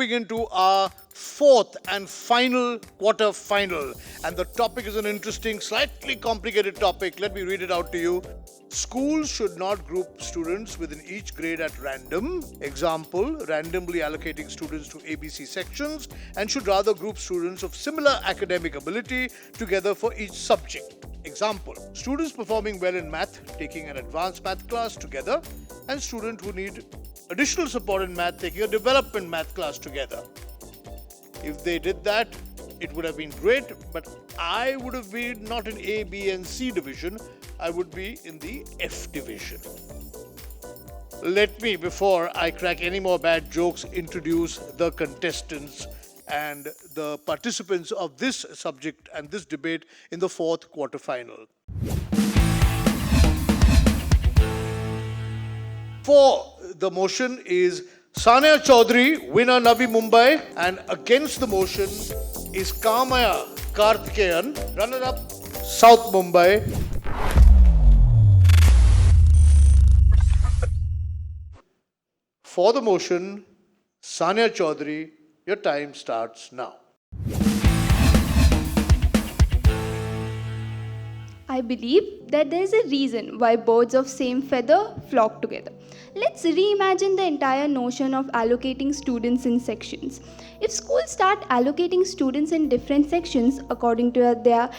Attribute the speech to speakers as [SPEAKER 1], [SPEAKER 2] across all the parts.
[SPEAKER 1] jumping into our fourth and final quarter final. And the topic is an interesting, slightly complicated topic. Let me read it out to you. Schools should not group students within each grade at random. Example, randomly allocating students to ABC sections, and should rather group students of similar academic ability together for each subject. Example, students performing well in math taking an advanced math class together, and students who need additional support in math taking a development math class together. If they did that, it would have been great, but I would have been not in A, B, and C division. I would be in the F division. Let me, before I crack any more bad jokes, introduce the contestants and the participants of this subject and this debate in the fourth quarterfinal. For the motion is Sania Chaudhary, winner Navi Mumbai, and against the motion is Kamaya Karthikeyan, runner-up South Mumbai. For the motion, Sania Chaudhary, your time starts now.
[SPEAKER 2] I believe that there is a reason why birds of same feather flock together. Let's reimagine the entire notion of allocating students in sections. If schools start allocating students in different sections according to their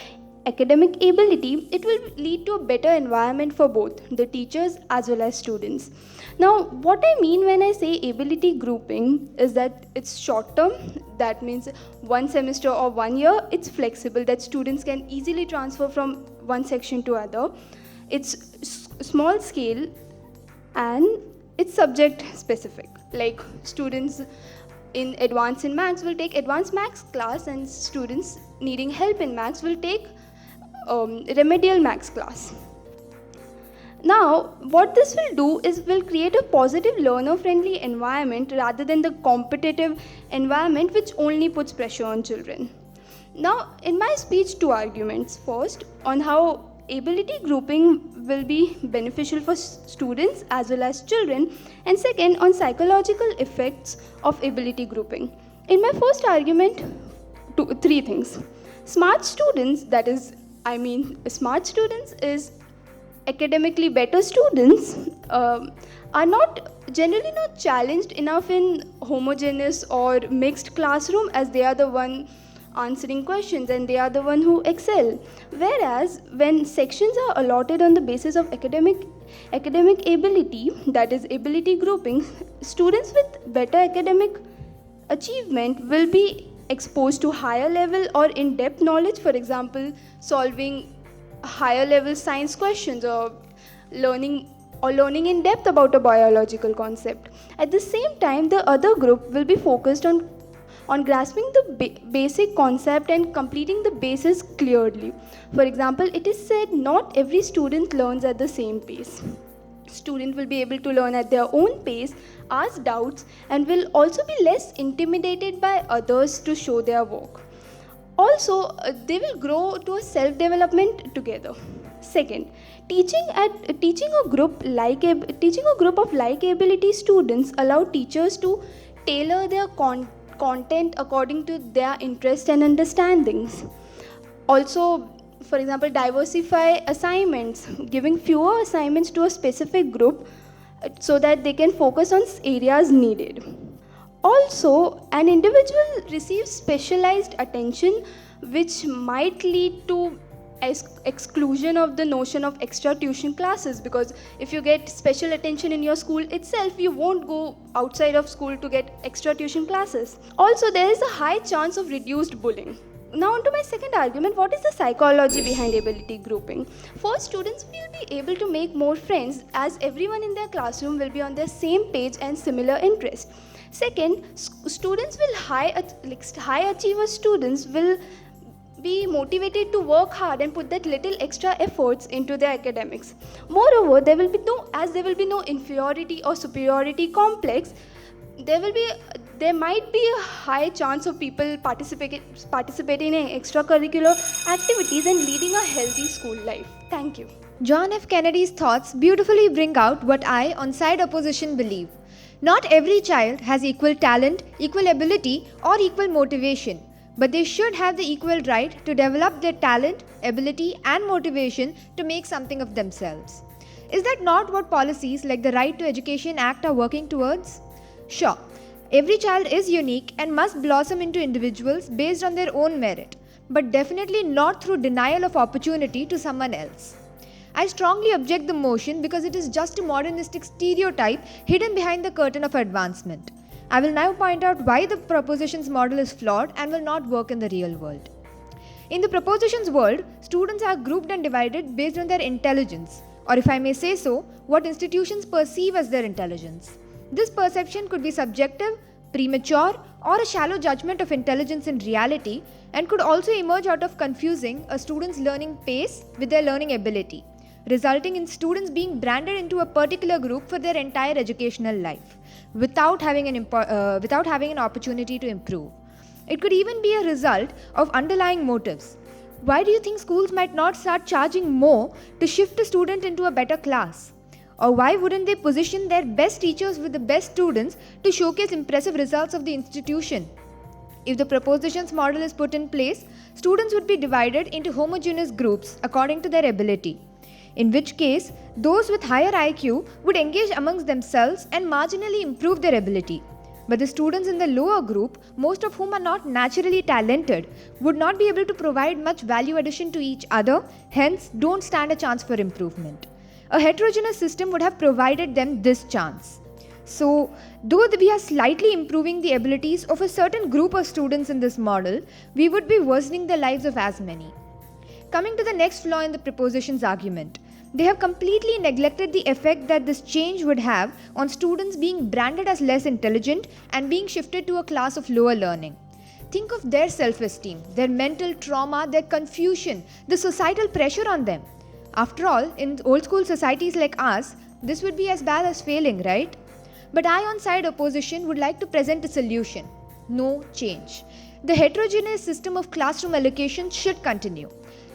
[SPEAKER 2] academic ability, it will lead to a better environment for both the teachers as well as students. Now, what I mean when I say ability grouping is that it's short term, that means 1 semester or 1 year. It's flexible, that students can easily transfer from one section to other. It's small scale and it's subject specific. Like students in advanced in maths will take advanced maths class, and students needing help in maths will take remedial maths class. Now, what this will do is will create a positive learner-friendly environment rather than the competitive environment which only puts pressure on children. Now, in my speech, 2 arguments. First, on how ability grouping will be beneficial for students as well as children, and second, on psychological effects of ability grouping. In my first argument, 3 things. Smart students, smart students is academically better students are generally not challenged enough in homogeneous or mixed classroom, as they are the one answering questions and they are the one who excel. Whereas when sections are allotted on the basis of academic ability, that is ability grouping, students with better academic achievement will be exposed to higher level or in-depth knowledge, for example, solving higher level science questions or learning in depth about a biological concept. At the same time, the other group will be focused on grasping the basic concept and completing the basis clearly. For example, it is said not every student learns at the same pace. Student will be able to learn at their own pace, ask doubts, and will also be less intimidated by others to show their work. Also, they will grow to a self-development together. Second, teaching a group of like ability students allow teachers to tailor their content according to their interests and understandings. Also, for example, diversify assignments, giving fewer assignments to a specific group so that they can focus on areas needed. Also, an individual receives specialized attention, which might lead to exclusion of the notion of extra tuition classes, because if you get special attention in your school itself, you won't go outside of school to get extra tuition classes. Also, there is a high chance of reduced bullying. Now on to my second argument, what is the psychology behind ability grouping? First, students will be able to make more friends as everyone in their classroom will be on their same page and similar interests. Second, students will high achiever students will be motivated to work hard and put that little extra efforts into their academics. Moreover, there will be no inferiority or superiority complex. There might be a high chance of people participating in extracurricular activities and leading a healthy school life. Thank you.
[SPEAKER 3] John F. Kennedy's thoughts beautifully bring out what I, on side opposition, believe. Not every child has equal talent, equal ability, or equal motivation, but they should have the equal right to develop their talent, ability, and motivation to make something of themselves. Is that not what policies like the Right to Education Act are working towards? Sure, every child is unique and must blossom into individuals based on their own merit, but definitely not through denial of opportunity to someone else. I strongly object the motion because it is just a modernistic stereotype hidden behind the curtain of advancement. I will now point out why the proposition's model is flawed and will not work in the real world. In the proposition's world, students are grouped and divided based on their intelligence, or if I may say so, what institutions perceive as their intelligence. This perception could be subjective, premature, or a shallow judgment of intelligence in reality, and could also emerge out of confusing a student's learning pace with their learning ability, resulting in students being branded into a particular group for their entire educational life without having an opportunity to improve. It could even be a result of underlying motives. Why do you think schools might not start charging more to shift a student into a better class? Or why wouldn't they position their best teachers with the best students to showcase impressive results of the institution? If the proposition's model is put in place, students would be divided into homogeneous groups according to their ability, in which case those with higher IQ would engage amongst themselves and marginally improve their ability. But the students in the lower group, most of whom are not naturally talented, would not be able to provide much value addition to each other, hence don't stand a chance for improvement. A heterogeneous system would have provided them this chance. So, though we are slightly improving the abilities of a certain group of students in this model, we would be worsening the lives of as many. Coming to the next flaw in the proposition's argument, they have completely neglected the effect that this change would have on students being branded as less intelligent and being shifted to a class of lower learning. Think of their self-esteem, their mental trauma, their confusion, the societal pressure on them. After all, in old school societies like ours, this would be as bad as failing, right? But I on side opposition would like to present a solution. No change. The heterogeneous system of classroom allocation should continue.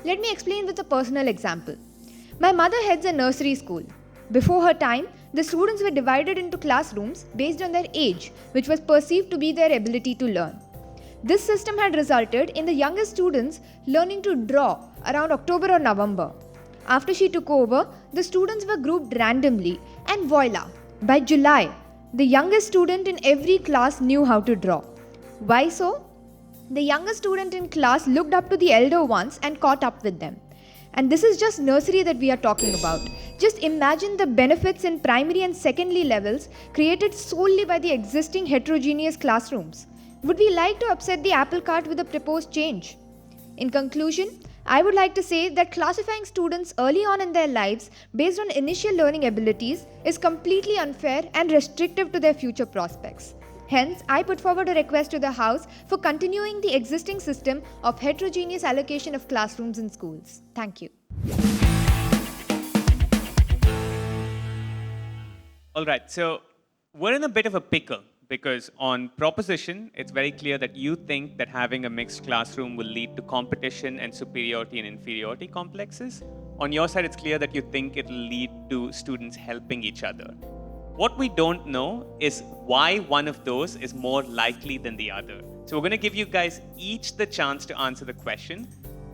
[SPEAKER 3] Let me explain with a personal example. My mother heads a nursery school. Before her time, the students were divided into classrooms based on their age, which was perceived to be their ability to learn. This system had resulted in the youngest students learning to draw around October or November. After she took over, the students were grouped randomly, and voila, by July, the youngest student in every class knew how to draw. Why so? The youngest student in class looked up to the elder ones and caught up with them. And this is just nursery that we are talking about. Just imagine the benefits in primary and secondary levels created solely by the existing heterogeneous classrooms. Would we like to upset the apple cart with a proposed change? In conclusion, I would like to say that classifying students early on in their lives based on initial learning abilities is completely unfair and restrictive to their future prospects. Hence, I put forward a request to the House for continuing the existing system of heterogeneous allocation of classrooms in schools. Thank you.
[SPEAKER 4] All right, so we're in a bit of a pickle because on proposition, it's very clear that you think that having a mixed classroom will lead to competition and superiority and inferiority complexes. On your side, it's clear that you think it'll lead to students helping each other. What we don't know is why one of those is more likely than the other. So we're going to give you guys each the chance to answer the question.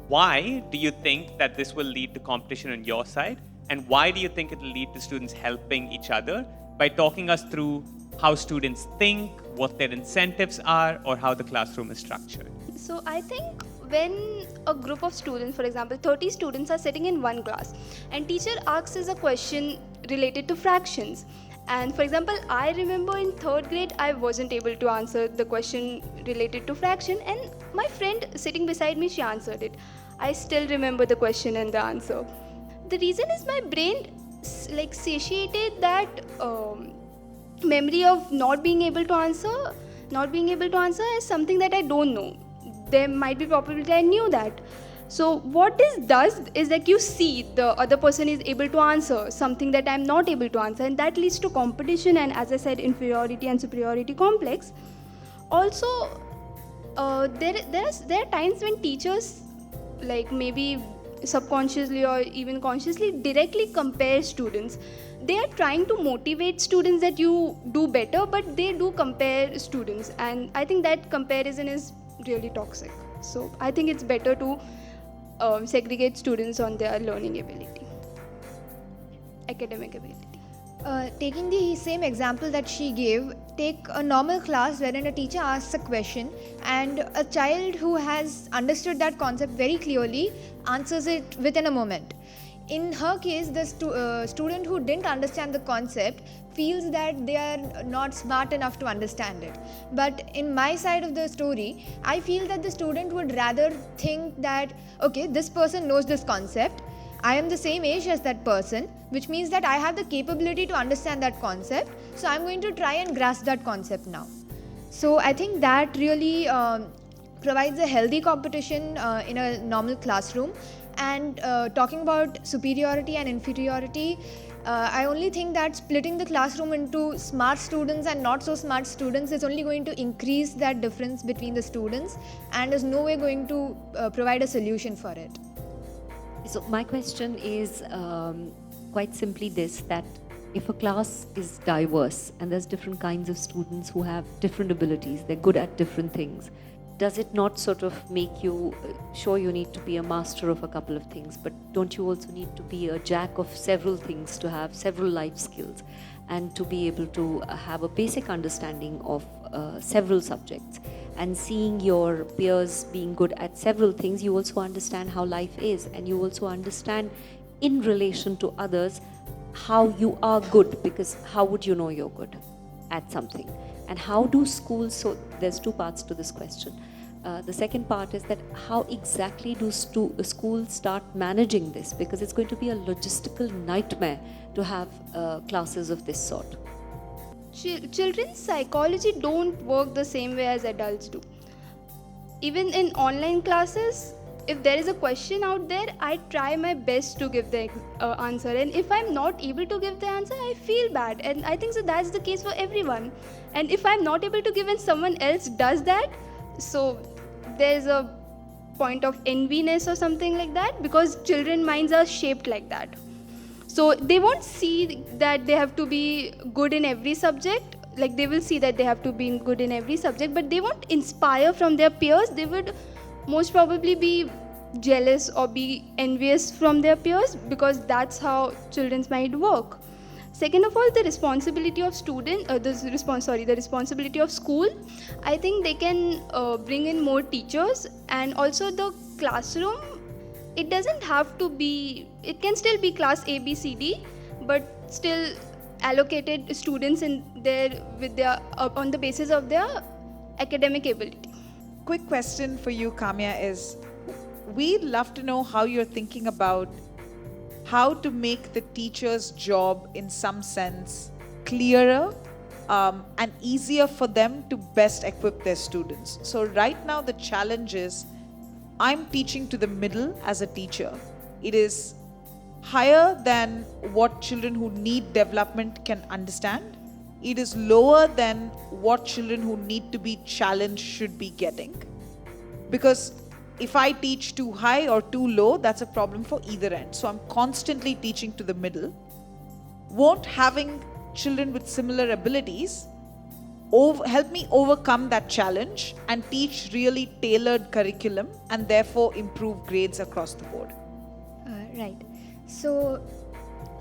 [SPEAKER 4] Why do you think that this will lead to competition on your side? And why do you think it will lead to students helping each other? By talking us through how students think, what their incentives are, or how the classroom is structured.
[SPEAKER 2] So I think when a group of students, for example 30 students are sitting in one class and teacher asks us a question related to fractions, and for example I remember in 3rd grade I wasn't able to answer the question related to fraction, and my friend sitting beside me, she answered it. I still remember the question and the answer. The reason is my brain satiated that memory of not being able to answer is something that I don't know. There might be probability I knew that. So what this does is like you see the other person is able to answer something that I'm not able to answer, and that leads to competition and, as I said, inferiority and superiority complex. Also, there are times when teachers maybe subconsciously or even consciously directly compare students. they are trying to motivate students that you do better, but they do compare students, and I think that comparison is really toxic. So I think it's better to segregate students on their learning ability, academic ability.
[SPEAKER 3] Taking the same example that she gave, take a normal class wherein a teacher asks a question and a child who has understood that concept very clearly answers it within a moment. In her case, the student who didn't understand the concept feels that they are not smart enough to understand it. But in my side of the story, I feel that the student would rather think that, okay, this person knows this concept, I am the same age as that person, which means that I have the capability to understand that concept, so I'm going to try and grasp that concept now. So I think that really provides a healthy competition in a normal classroom. And talking about superiority and inferiority, I only think that splitting the classroom into smart students and not so smart students is only going to increase that difference between the students and is no way going to provide a solution for it.
[SPEAKER 5] So my question is quite simply this, that if a class is diverse and there's different kinds of students who have different abilities, they're good at different things, does it not sort of make you, sure you need to be a master of a couple of things, but don't you also need to be a jack of several things, to have several life skills and to be able to have a basic understanding of several subjects? And seeing your peers being good at several things, you also understand how life is, and you also understand in relation to others how you are good, because how would you know you're good at something? And how do schools, so there's two parts to this question. The second part is that how exactly do schools start managing this, because it's going to be a logistical nightmare to have classes of this sort.
[SPEAKER 2] Children's psychology don't work the same way as adults do. Even in online classes, if there is a question out there, I try my best to give the answer, and if I'm not able to give the answer, I feel bad, and I think so that's the case for everyone. And if I'm not able to give and someone else does that, so there's a point of enviness or something like that, because children minds are shaped like that. So they won't see that they have to be good in every subject. Like, they will see that they have to be good in every subject, but they won't inspire from their peers. They would most probably be jealous or be envious from their peers, because that's how children's mind work. Second of all, the responsibility of the responsibility of school. I think they can bring in more teachers, and also the classroom. It doesn't have to be, it can still be class A, B, C, D, but still allocated students in there with their on the basis of their academic ability.
[SPEAKER 6] Quick question for you, Kamya, is we'd love to know how you're thinking about how to make the teacher's job in some sense clearer and easier for them to best equip their students. So right now the challenge is, I'm teaching to the middle as a teacher. It is higher than what children who need development can understand. It is lower than what children who need to be challenged should be getting. Because if I teach too high or too low, that's a problem for either end. So I'm constantly teaching to the middle. Won't having children with similar abilities help me overcome that challenge and teach really tailored curriculum and therefore improve grades across the board?
[SPEAKER 3] Right. So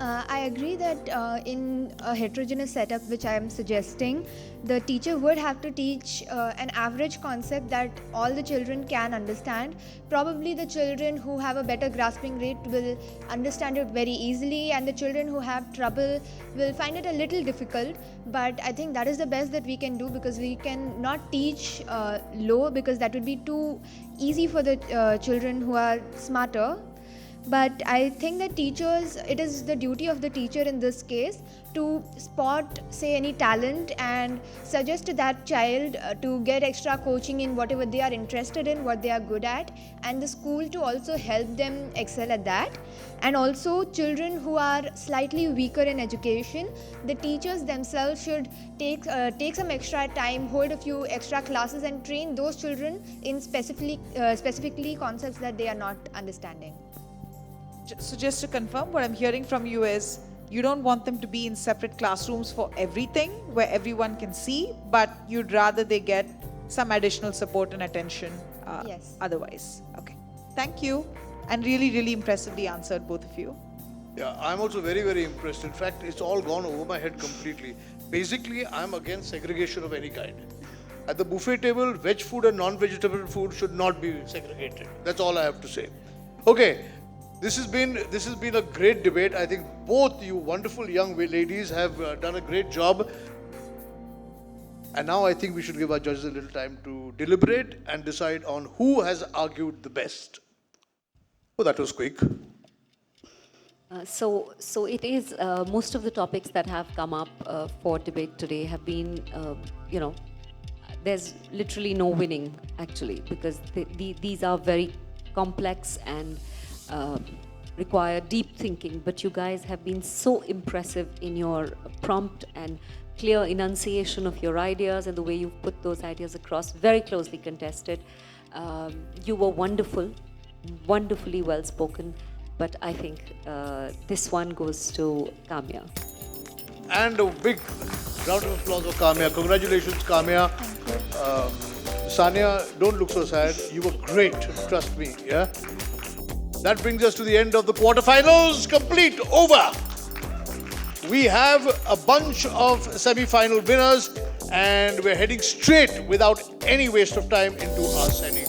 [SPEAKER 3] I agree that in a heterogeneous setup which I am suggesting, the teacher would have to teach an average concept that all the children can understand. Probably the children who have a better grasping rate will understand it very easily, and the children who have trouble will find it a little difficult. But I think that is the best that we can do, because we can not teach low, because that would be too easy for the children who are smarter. But I think that teachers, it is the duty of the teacher in this case to spot, say, any talent and suggest to that child to get extra coaching in whatever they are interested in, what they are good at, and the school to also help them excel at that. And also children who are slightly weaker in education, the teachers themselves should take some extra time, hold a few extra classes and train those children in specifically concepts that they are not understanding.
[SPEAKER 6] So just to confirm, what I'm hearing from you is You don't want them to be in separate classrooms for everything where everyone can see, but you'd rather they get some additional support and attention
[SPEAKER 3] Yes.
[SPEAKER 6] otherwise. Okay. Thank you. And really, really impressively answered, both of you.
[SPEAKER 1] Yeah, I'm also very, very impressed. In fact, it's all gone over my head completely. Basically, I'm against segregation of any kind. At the buffet table, veg food and non-vegetable food should not be segregated. That's all I have to say. Okay, this has been a great debate. I think both you wonderful young ladies have done a great job. And now I think we should give our judges a little time to deliberate and decide on who has argued the best. Oh, that was quick.
[SPEAKER 5] So it is, most of the topics that have come up for debate today have been, there's literally no winning actually, because these are very complex and require deep thinking. But you guys have been so impressive in your prompt and clear enunciation of your ideas and the way you've put those ideas across, very closely contested. You were wonderful, wonderfully well spoken, but I think this one goes to Kamya.
[SPEAKER 1] And a big round of applause for Kamya. Congratulations, Kamya. Sania, don't look so sad. You were great, trust me. Yeah. That brings us to the end of the quarterfinals. Complete, over. We have a bunch of semi-final winners, and we're heading straight, without any waste of time, into our semi.